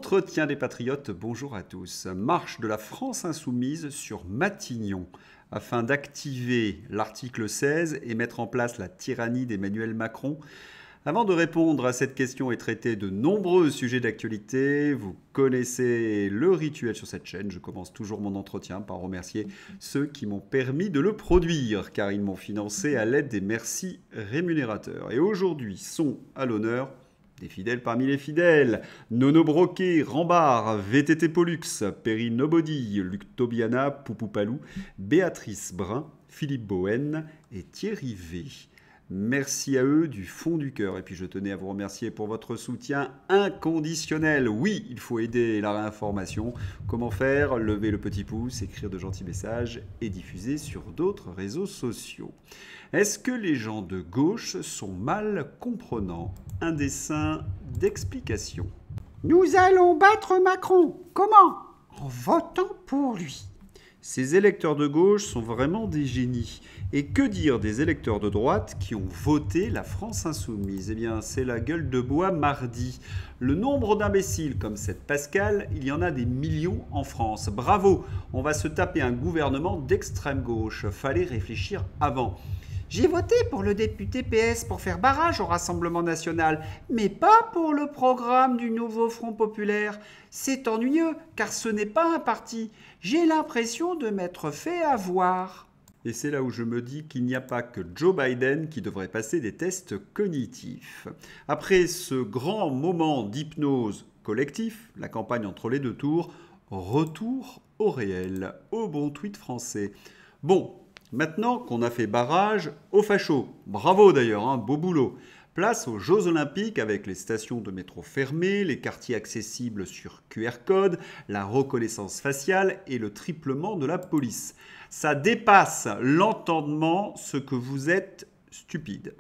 L'entretien des patriotes, bonjour à tous. Marche de la France insoumise sur Matignon afin d'activer l'article 16 et mettre en place la tyrannie d'Emmanuel Macron. Avant de répondre à cette question et traiter de nombreux sujets d'actualité, vous connaissez le rituel sur cette chaîne. Je commence toujours mon entretien par remercier ceux qui m'ont permis de le produire, car ils m'ont financé à l'aide des merci rémunérateurs. Et aujourd'hui sont à l'honneur des fidèles parmi les fidèles: Nono Broquet, Rambard, VTT Pollux, Perry Nobody, Luc Tobiana, Poupoupalou, Béatrice Brun, Philippe Bohen et Thierry V. Merci à eux du fond du cœur. Et puis je tenais à vous remercier pour votre soutien inconditionnel. Oui, il faut aider la réinformation. Comment faire? Lever le petit pouce, écrire de gentils messages et diffuser sur d'autres réseaux sociaux. Est-ce que les gens de gauche sont mal comprenants? Un dessin d'explication. Nous allons battre Macron. Comment? En votant pour lui. Ces électeurs de gauche sont vraiment des génies. Et que dire des électeurs de droite qui ont voté la France insoumise? Eh bien, c'est la gueule de bois mardi. Le nombre d'imbéciles comme cette Pascale, il y en a des millions en France. Bravo, on va se taper un gouvernement d'extrême gauche. Fallait réfléchir avant. J'ai voté pour le député PS pour faire barrage au Rassemblement national, mais pas pour le programme du nouveau Front populaire. C'est ennuyeux, car ce n'est pas un parti. J'ai l'impression de m'être fait avoir. Et c'est là où je me dis qu'il n'y a pas que Joe Biden qui devrait passer des tests cognitifs. Après ce grand moment d'hypnose collectif, la campagne entre les deux tours, retour au réel, au bon tweet français. Bon, maintenant qu'on a fait barrage aux fachos, bravo d'ailleurs, beau boulot. Place aux Jeux Olympiques avec les stations de métro fermées, les quartiers accessibles sur QR code, la reconnaissance faciale et le triplement de la police. Ça dépasse l'entendement ce que vous êtes stupide.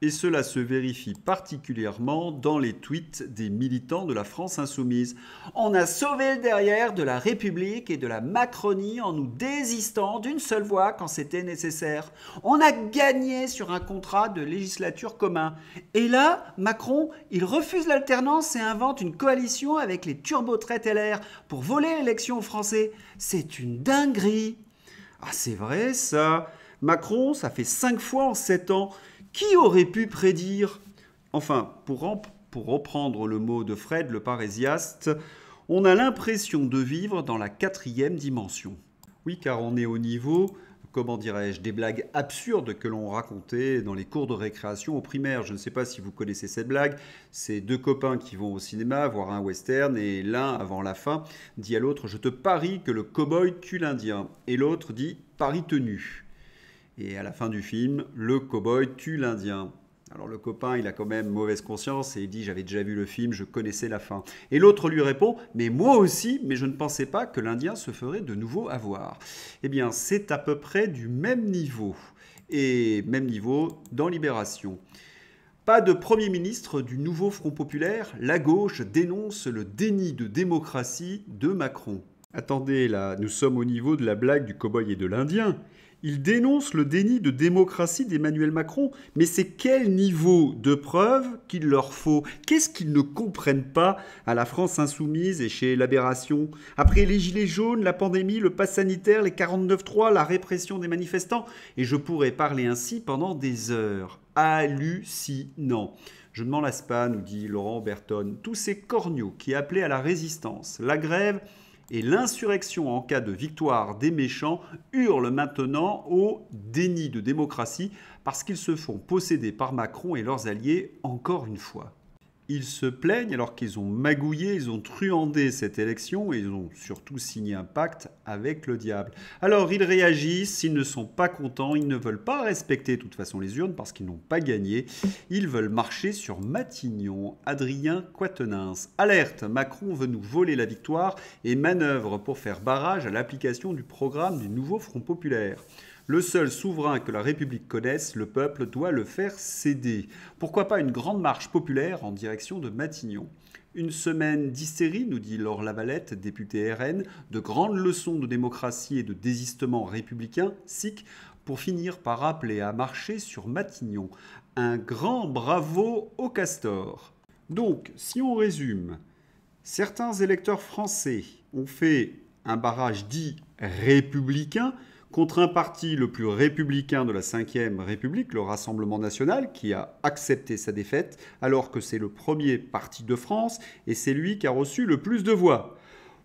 Et cela se vérifie particulièrement dans les tweets des militants de la France insoumise. On a sauvé le derrière de la République et de la Macronie en nous désistant d'une seule voix quand c'était nécessaire. On a gagné sur un contrat de législature commun. Et là, Macron, il refuse l'alternance et invente une coalition avec les turbotraites LR pour voler l'élection aux Français. C'est une dinguerie. Ah, c'est vrai ça. Macron, ça fait 5 fois en 7 ans. Qui aurait pu prédire? Enfin, pour reprendre le mot de Fred le parésiaste, on a l'impression de vivre dans la 4e dimension. Oui, car on est au niveau, comment dirais-je, des blagues absurdes que l'on racontait dans les cours de récréation au primaire. Je ne sais pas si vous connaissez cette blague. C'est 2 copains qui vont au cinéma voir un western et l'un, avant la fin, dit à l'autre: je te parie que le cow-boy tue l'Indien. Et l'autre dit: pari tenu. Et à la fin du film, le cow-boy tue l'Indien. Alors le copain, il a quand même mauvaise conscience et il dit: j'avais déjà vu le film, je connaissais la fin. Et l'autre lui répond: mais moi aussi, mais je ne pensais pas que l'Indien se ferait de nouveau avoir. Eh bien, c'est à peu près du même niveau. Et même niveau dans Libération. Pas de Premier ministre du nouveau Front populaire, la gauche dénonce le déni de démocratie de Macron. Attendez, là, nous sommes au niveau de la blague du cow-boy et de l'Indien. Il dénonce le déni de démocratie d'Emmanuel Macron. Mais c'est quel niveau de preuve qu'il leur faut? Qu'est-ce qu'ils ne comprennent pas à la France insoumise et chez l'Aberration? Après les gilets jaunes, la pandémie, le pass sanitaire, les 49.3, la répression des manifestants, et je pourrais parler ainsi pendant des heures. Hallucinant. Je ne m'en lasse pas, nous dit Laurent Berton. Tous ces corneaux qui appelaient à la résistance, la grève et l'insurrection en cas de victoire des méchants hurlent maintenant au déni de démocratie parce qu'ils se font posséder par Macron et leurs alliés encore une fois. Ils se plaignent alors qu'ils ont magouillé, ils ont truandé cette élection et ils ont surtout signé un pacte avec le diable. Alors ils réagissent, s'ils ne sont pas contents, ils ne veulent pas respecter de toute façon les urnes parce qu'ils n'ont pas gagné. Ils veulent marcher sur Matignon. Adrien Quatennens. Alerte, Macron veut nous voler la victoire et manœuvre pour faire barrage à l'application du programme du nouveau Front populaire. Le seul souverain que la République connaisse, le peuple, doit le faire céder. Pourquoi pas une grande marche populaire en direction de Matignon? Une semaine d'hystérie, nous dit Laure Lavalette, députée RN, de grandes leçons de démocratie et de désistement républicain, SIC, pour finir par appeler à marcher sur Matignon. Un grand bravo au castor. Donc, si on résume, Certains électeurs français ont fait un barrage dit républicain contre un parti le plus républicain de la Ve République, le Rassemblement national, qui a accepté sa défaite, alors que c'est le premier parti de France et c'est lui qui a reçu le plus de voix.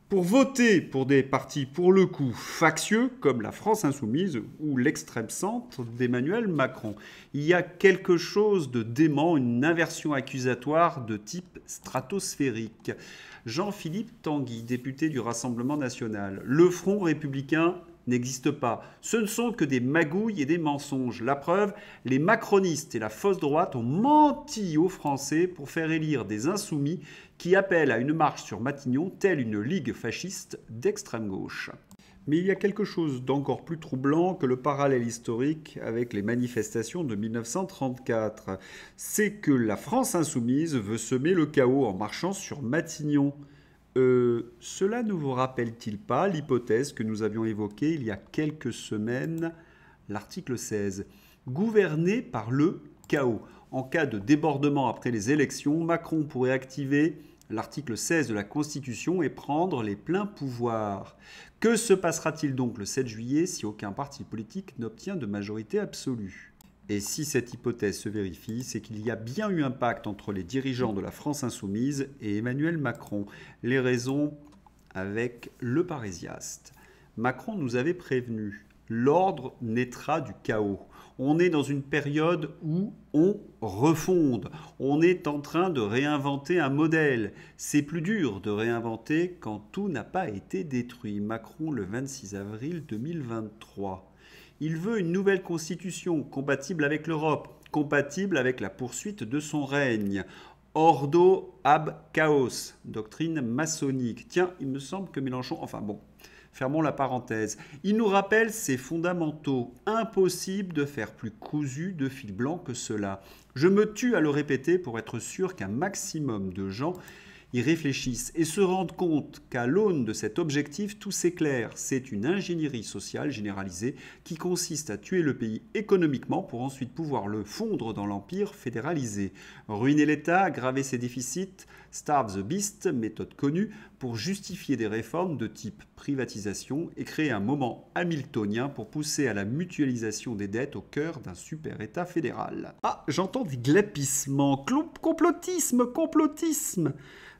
Pour voter pour des partis pour le coup factieux, comme la France insoumise ou l'extrême centre d'Emmanuel Macron, il y a quelque chose de dément, une inversion accusatoire de type stratosphérique. Jean-Philippe Tanguy, député du Rassemblement national, le Front républicain n'existe pas. Ce ne sont que des magouilles et des mensonges. La preuve, les macronistes et la fausse droite ont menti aux Français pour faire élire des insoumis qui appellent à une marche sur Matignon, telle une ligue fasciste d'extrême gauche. Mais il y a quelque chose d'encore plus troublant que le parallèle historique avec les manifestations de 1934. C'est que la France insoumise veut semer le chaos en marchant sur Matignon. Cela ne vous rappelle-t-il pas l'hypothèse que nous avions évoquée il y a quelques semaines, l'article 16, gouverné par le chaos. En cas de débordement après les élections, Macron pourrait activer l'article 16 de la Constitution et prendre les pleins pouvoirs. Que se passera-t-il donc le 7 juillet si aucun parti politique n'obtient de majorité absolue ? Et si cette hypothèse se vérifie, c'est qu'il y a bien eu un pacte entre les dirigeants de la France insoumise et Emmanuel Macron. Les raisons avec le Parisiaste. Macron nous avait prévenu, l'ordre naîtra du chaos. On est dans une période où on refonde. On est en train de réinventer un modèle. C'est plus dur de réinventer quand tout n'a pas été détruit. Macron le 26 avril 2023. Il veut une nouvelle constitution compatible avec l'Europe, compatible avec la poursuite de son règne. Ordo ab chaos, doctrine maçonnique. Tiens, il me semble que Mélenchon... Enfin bon, fermons la parenthèse. Il nous rappelle ses fondamentaux. Impossible de faire plus cousu de fil blanc que cela. Je me tue à le répéter pour être sûr qu'un maximum de gens y réfléchissent et se rendent compte qu'à l'aune de cet objectif, tout s'éclaire. C'est une ingénierie sociale généralisée qui consiste à tuer le pays économiquement pour ensuite pouvoir le fondre dans l'empire fédéralisé. Ruiner l'État, aggraver ses déficits, starve the beast, méthode connue, pour justifier des réformes de type privatisation et créer un moment hamiltonien pour pousser à la mutualisation des dettes au cœur d'un super-État fédéral. Ah, j'entends des glapissements, complotisme.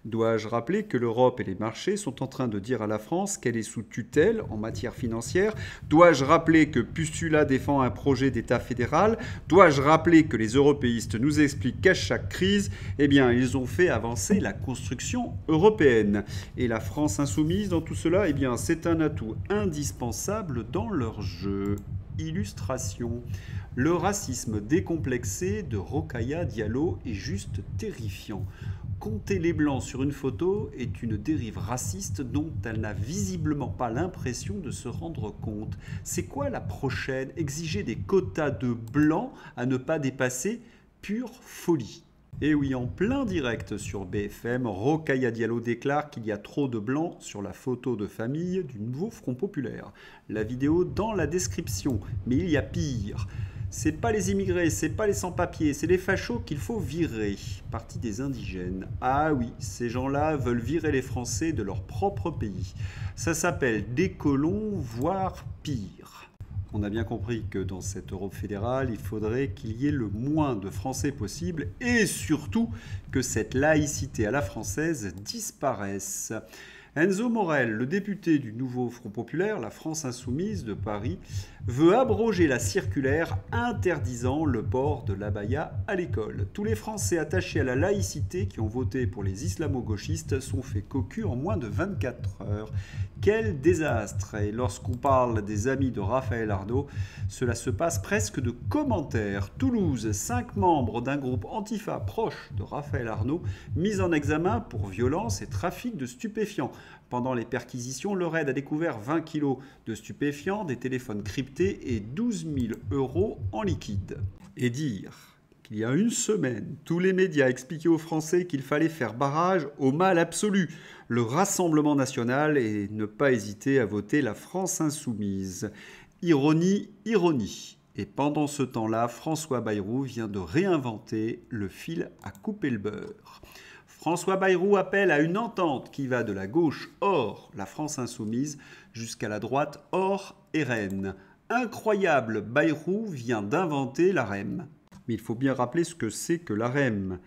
Dois-je rappeler que l'Europe et les marchés sont en train de dire à la France qu'elle est sous tutelle en matière financière? Dois-je rappeler que Pustula défend un projet d'État fédéral? Dois-je rappeler que les européistes nous expliquent qu'à chaque crise, ils ont fait avancer la construction européenne? Et la France insoumise dans tout cela, c'est un atout indispensable dans leur jeu. Illustration. Le racisme décomplexé de Rokhaya Diallo est juste terrifiant. Compter les blancs sur une photo est une dérive raciste dont elle n'a visiblement pas l'impression de se rendre compte. C'est quoi la prochaine? Exiger des quotas de blancs à ne pas dépasser? Pure folie. Et oui, en plein direct sur BFM, Rokhaya Diallo déclare qu'il y a trop de blancs sur la photo de famille du nouveau Front populaire. La vidéo dans la description, mais il y a pire. C'est pas les immigrés, c'est pas les sans-papiers, c'est les fachos qu'il faut virer. Parti des indigènes. Ah oui, ces gens-là veulent virer les Français de leur propre pays. Ça s'appelle des colons, voire pire. On a bien compris que dans cette Europe fédérale, il faudrait qu'il y ait le moins de Français possible et surtout que cette laïcité à la française disparaisse. Enzo Morel, le député du nouveau Front populaire, la France insoumise de Paris, veut abroger la circulaire interdisant le port de l'abaya à l'école. Tous les Français attachés à la laïcité qui ont voté pour les islamo-gauchistes sont faits cocus en moins de 24 heures. Quel désastre! Et lorsqu'on parle des amis de Raphaël Arnaud, cela se passe presque de commentaires. Toulouse, 5 membres d'un groupe Antifa proche de Raphaël Arnaud, mis en examen pour violence et trafic de stupéfiants. Pendant les perquisitions, le raid a découvert 20 kilos de stupéfiants, des téléphones cryptés et 12 000 € en liquide. Et dire qu'il y a une semaine, tous les médias expliquaient aux Français qu'il fallait faire barrage au mal absolu, le Rassemblement national, et ne pas hésiter à voter la France insoumise. Ironie, ironie. Et pendant ce temps-là, François Bayrou vient de réinventer le fil à couper le beurre. François Bayrou appelle à une entente qui va de la gauche hors la France insoumise jusqu'à la droite hors RN. Incroyable, Bayrou vient d'inventer l'AREM. Mais il faut bien rappeler ce que c'est que l'AREM.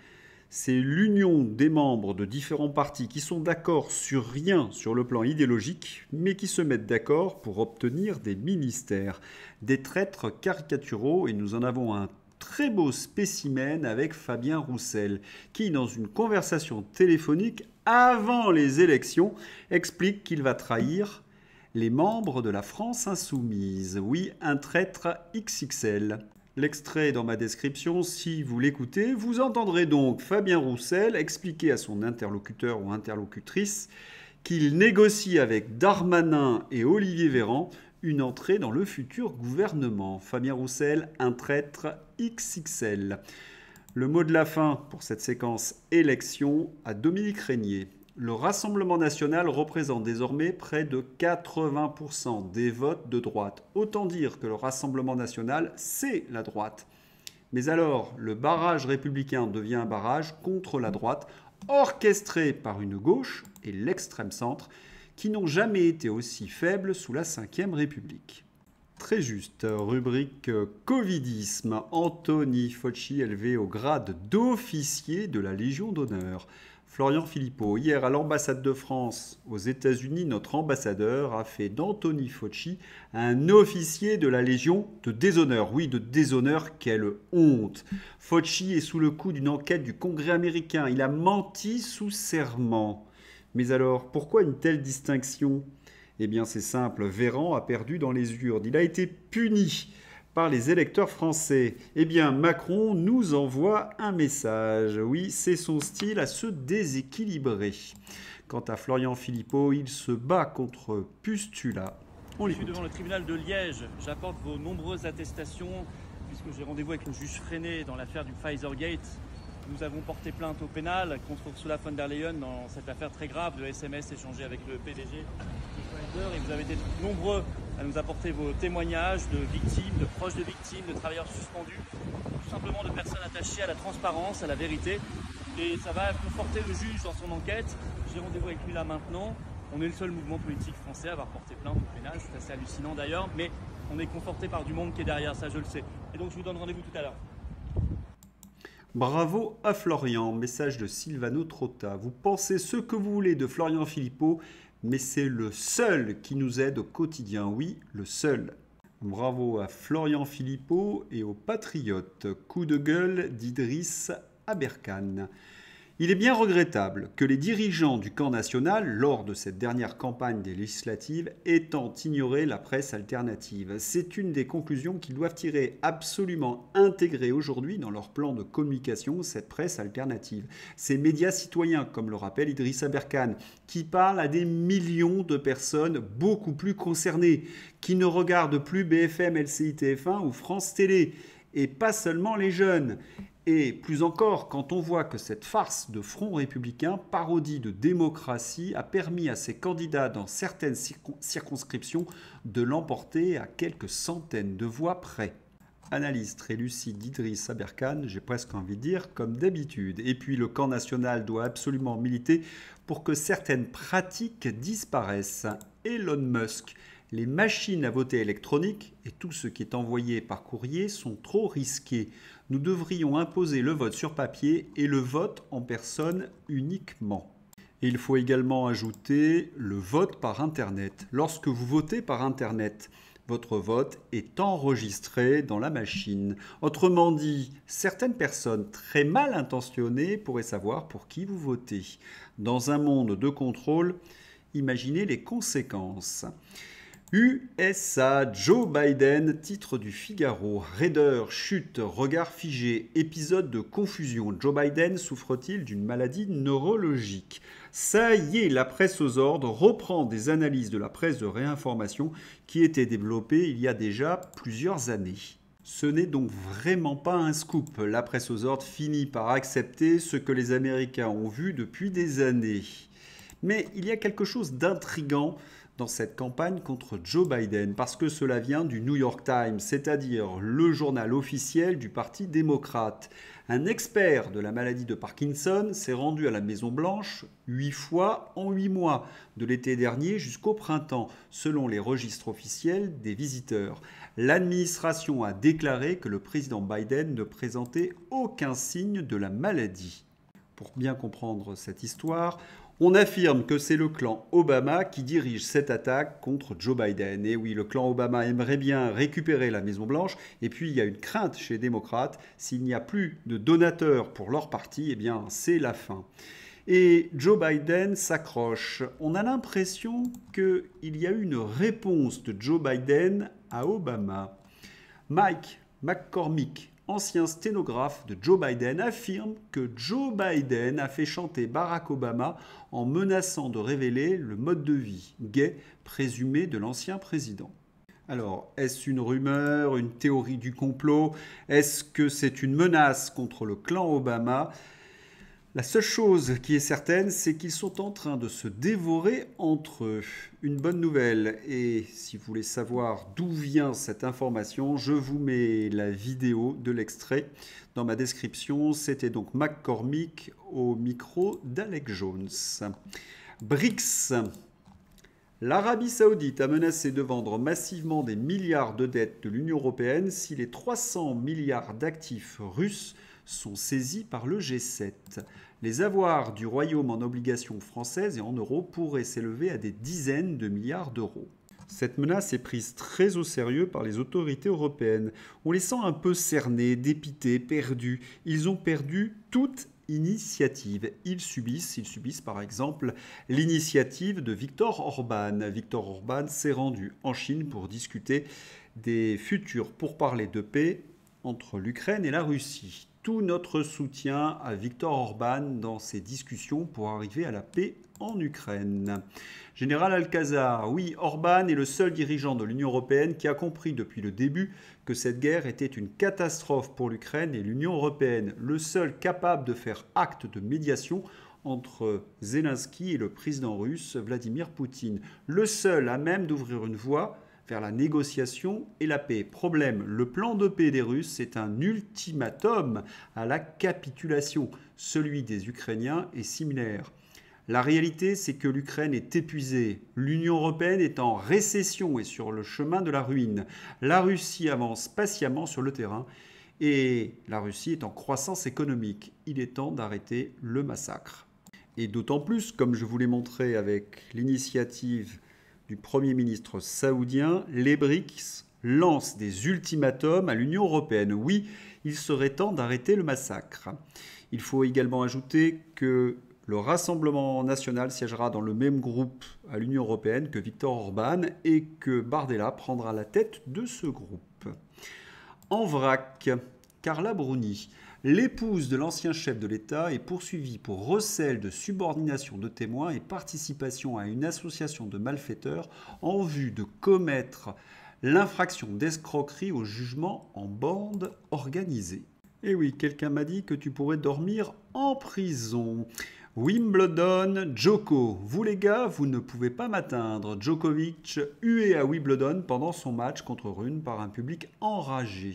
C'est l'union des membres de différents partis qui sont d'accord sur rien sur le plan idéologique, mais qui se mettent d'accord pour obtenir des ministères. Des traîtres caricaturaux, et nous en avons un très beau spécimen avec Fabien Roussel, qui, dans une conversation téléphonique avant les élections, explique qu'il va trahir les membres de la France insoumise. Oui, un traître XXL. L'extrait est dans ma description, si vous l'écoutez, vous entendrez donc Fabien Roussel expliquer à son interlocuteur ou interlocutrice qu'il négocie avec Darmanin et Olivier Véran une entrée dans le futur gouvernement. Fabien Roussel, un traître XXL. Le mot de la fin pour cette séquence élection à Dominique Régnier. Le Rassemblement national représente désormais près de 80% des votes de droite. Autant dire que le Rassemblement national, c'est la droite. Mais alors, le barrage républicain devient un barrage contre la droite, orchestré par une gauche et l'extrême centre, qui n'ont jamais été aussi faibles sous la Ve République. Très juste, rubrique Covidisme. Anthony Fauci élevé au grade d'officier de la Légion d'honneur. Florian Philippot, hier à l'ambassade de France aux États-Unis, notre ambassadeur a fait d'Anthony Fauci un officier de la Légion de déshonneur. Oui, de déshonneur, quelle honte. Fauci est sous le coup d'une enquête du Congrès américain. Il a menti sous serment. Mais alors, pourquoi une telle distinction ? Eh bien, c'est simple, Véran a perdu dans les urnes. Il a été puni par les électeurs français. Eh bien, Macron nous envoie un message. Oui, c'est son style à se déséquilibrer. Quant à Florian Philippot, il se bat contre Pustula. Je suis devant le tribunal de Liège. J'apporte vos nombreuses attestations, puisque j'ai rendez-vous avec le juge Freinet dans l'affaire du Pfizergate. Nous avons porté plainte au pénal contre Ursula von der Leyen dans cette affaire très grave de SMS échangés avec le PDG de Pfizer. Et vous avez été nombreux à nous apporter vos témoignages de victimes, de proches de victimes, de travailleurs suspendus, tout simplement de personnes attachées à la transparence, à la vérité. Et ça va conforter le juge dans son enquête. J'ai rendez-vous avec lui là maintenant. On est le seul mouvement politique français à avoir porté plainte au pénal. C'est assez hallucinant d'ailleurs, mais on est conforté par du monde qui est derrière, ça je le sais. Et donc je vous donne rendez-vous tout à l'heure. Bravo à Florian, message de Silvano Trotta. Vous pensez ce que vous voulez de Florian Philippot, mais c'est le seul qui nous aide au quotidien. Oui, le seul. Bravo à Florian Philippot et aux Patriotes. Coup de gueule d'Idriss Aberkane. Il est bien regrettable que les dirigeants du camp national, lors de cette dernière campagne des législatives, aient ignoré la presse alternative. C'est une des conclusions qu'ils doivent tirer, absolument intégrer aujourd'hui dans leur plan de communication, cette presse alternative. Ces médias citoyens, comme le rappelle Idriss Aberkane, qui parlent à des millions de personnes beaucoup plus concernées, qui ne regardent plus BFM, LCI, TF1 ou France Télé, et pas seulement les jeunes. Et plus encore, quand on voit que cette farce de Front républicain, parodie de démocratie, a permis à ses candidats dans certaines circonscriptions de l'emporter à quelques centaines de voix près. Analyse très lucide d'Idriss Aberkane, j'ai presque envie de dire, comme d'habitude. Et puis le camp national doit absolument militer pour que certaines pratiques disparaissent. Elon Musk. Les machines à voter électroniques et tout ce qui est envoyé par courrier sont trop risqués. Nous devrions imposer le vote sur papier et le vote en personne uniquement. Et il faut également ajouter le vote par Internet. Lorsque vous votez par Internet, votre vote est enregistré dans la machine. Autrement dit, certaines personnes très mal intentionnées pourraient savoir pour qui vous votez. Dans un monde de contrôle, imaginez les conséquences. USA, Joe Biden, titre du Figaro, raideur, chute, regard figé, épisode de confusion. Joe Biden souffre-t-il d'une maladie neurologique ? Ça y est, la presse aux ordres reprend des analyses de la presse de réinformation qui étaient développées il y a déjà plusieurs années. Ce n'est donc vraiment pas un scoop. La presse aux ordres finit par accepter ce que les Américains ont vu depuis des années. Mais il y a quelque chose d'intriguant dans cette campagne contre Joe Biden, parce que cela vient du New York Times, c'est-à-dire le journal officiel du Parti démocrate. Un expert de la maladie de Parkinson s'est rendu à la Maison-Blanche 8 fois en 8 mois, de l'été dernier jusqu'au printemps, selon les registres officiels des visiteurs. L'administration a déclaré que le président Biden ne présentait aucun signe de la maladie. Pour bien comprendre cette histoire, on affirme que c'est le clan Obama qui dirige cette attaque contre Joe Biden. Et oui, le clan Obama aimerait bien récupérer la Maison-Blanche. Et puis, il y a une crainte chez les démocrates. S'il n'y a plus de donateurs pour leur parti, eh bien, c'est la fin. Et Joe Biden s'accroche. On a l'impression qu'il y a eu une réponse de Joe Biden à Obama. Mike McCormick, ancien sténographe de Joe Biden, affirme que Joe Biden a fait chanter Barack Obama en menaçant de révéler le mode de vie gay présumé de l'ancien président. Alors, est-ce une rumeur, une théorie du complot? Est-ce que c'est une menace contre le clan Obama? La seule chose qui est certaine, c'est qu'ils sont en train de se dévorer entre eux. Une bonne nouvelle, et si vous voulez savoir d'où vient cette information, je vous mets la vidéo de l'extrait dans ma description. C'était donc McCormick au micro d'Alex Jones. BRICS. L'Arabie Saoudite a menacé de vendre massivement des milliards de dettes de l'Union européenne si les 300 milliards d'actifs russes sont saisis par le G7. Les avoirs du Royaume en obligations françaises et en euros pourraient s'élever à des dizaines de milliards d'euros. Cette menace est prise très au sérieux par les autorités européennes. On les sent un peu cernés, dépités, perdus. Ils ont perdu toute initiative. Ils subissent par exemple l'initiative de Viktor Orban. Viktor Orban s'est rendu en Chine pour discuter des futurs pourparlers de paix entre l'Ukraine et la Russie. Tout notre soutien à Viktor Orban dans ces discussions pour arriver à la paix en Ukraine. Général Alcazar, oui, Orban est le seul dirigeant de l'Union européenne qui a compris depuis le début que cette guerre était une catastrophe pour l'Ukraine et l'Union européenne, le seul capable de faire acte de médiation entre Zelensky et le président russe Vladimir Poutine, le seul à même d'ouvrir une voie vers la négociation et la paix. Problème, le plan de paix des Russes est un ultimatum à la capitulation. Celui des Ukrainiens est similaire. La réalité, c'est que l'Ukraine est épuisée. L'Union européenne est en récession et sur le chemin de la ruine. La Russie avance patiemment sur le terrain et la Russie est en croissance économique. Il est temps d'arrêter le massacre. Et d'autant plus, comme je vous l'ai montré avec l'initiative du Premier ministre saoudien, les BRICS lancent des ultimatums à l'Union européenne. Oui, il serait temps d'arrêter le massacre. Il faut également ajouter que le Rassemblement national siégera dans le même groupe à l'Union européenne que Viktor Orban et que Bardella prendra la tête de ce groupe. En vrac, Carla Bruni, l'épouse de l'ancien chef de l'État, est poursuivie pour recel de subordination de témoins et participation à une association de malfaiteurs en vue de commettre l'infraction d'escroquerie au jugement en bande organisée. Et oui, quelqu'un m'a dit que tu pourrais dormir en prison. Wimbledon, Djoko. Vous les gars, vous ne pouvez pas m'atteindre. Djokovic, hué à Wimbledon pendant son match contre Rune par un public enragé.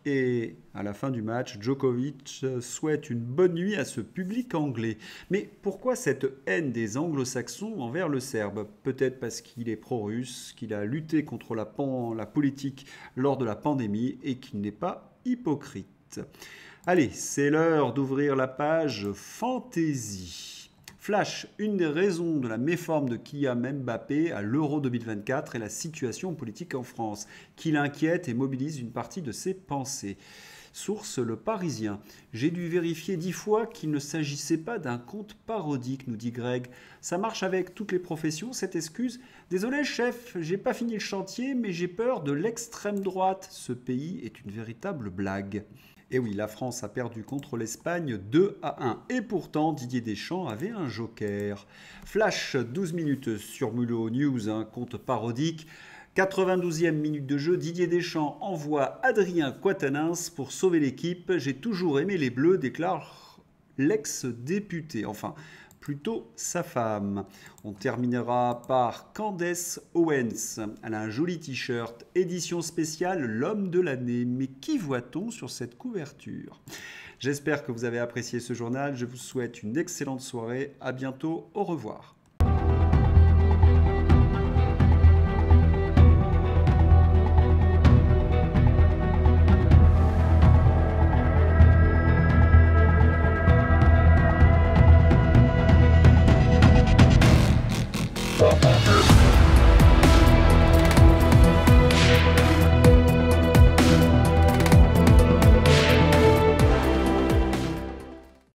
Et à la fin du match, Djokovic souhaite une bonne nuit à ce public anglais. Mais pourquoi cette haine des anglo-saxons envers le Serbe? Peut-être parce qu'il est pro-russe, qu'il a lutté contre la politique lors de la pandémie et qu'il n'est pas hypocrite. Allez, c'est l'heure d'ouvrir la page Fantasy. Flash, une des raisons de la méforme de Kylian Mbappé à l'Euro 2024 est la situation politique en France, qui l'inquiète et mobilise une partie de ses pensées. Source Le Parisien. J'ai dû vérifier 10 fois qu'il ne s'agissait pas d'un compte parodique, nous dit Greg. Ça marche avec toutes les professions, cette excuse? Désolé chef, j'ai pas fini le chantier, mais j'ai peur de l'extrême droite. Ce pays est une véritable blague. Et oui, la France a perdu contre l'Espagne 2-1. Et pourtant, Didier Deschamps avait un joker. Flash, 12 minutes sur Mulot News, un compte parodique. 92e minute de jeu, Didier Deschamps envoie Adrien Quatennens pour sauver l'équipe. J'ai toujours aimé les Bleus, déclare l'ex-député. Enfin, plutôt sa femme. On terminera par Candace Owens. Elle a un joli t-shirt, édition spéciale, l'homme de l'année. Mais qui voit-on sur cette couverture? J'espère que vous avez apprécié ce journal. Je vous souhaite une excellente soirée. À bientôt. Au revoir.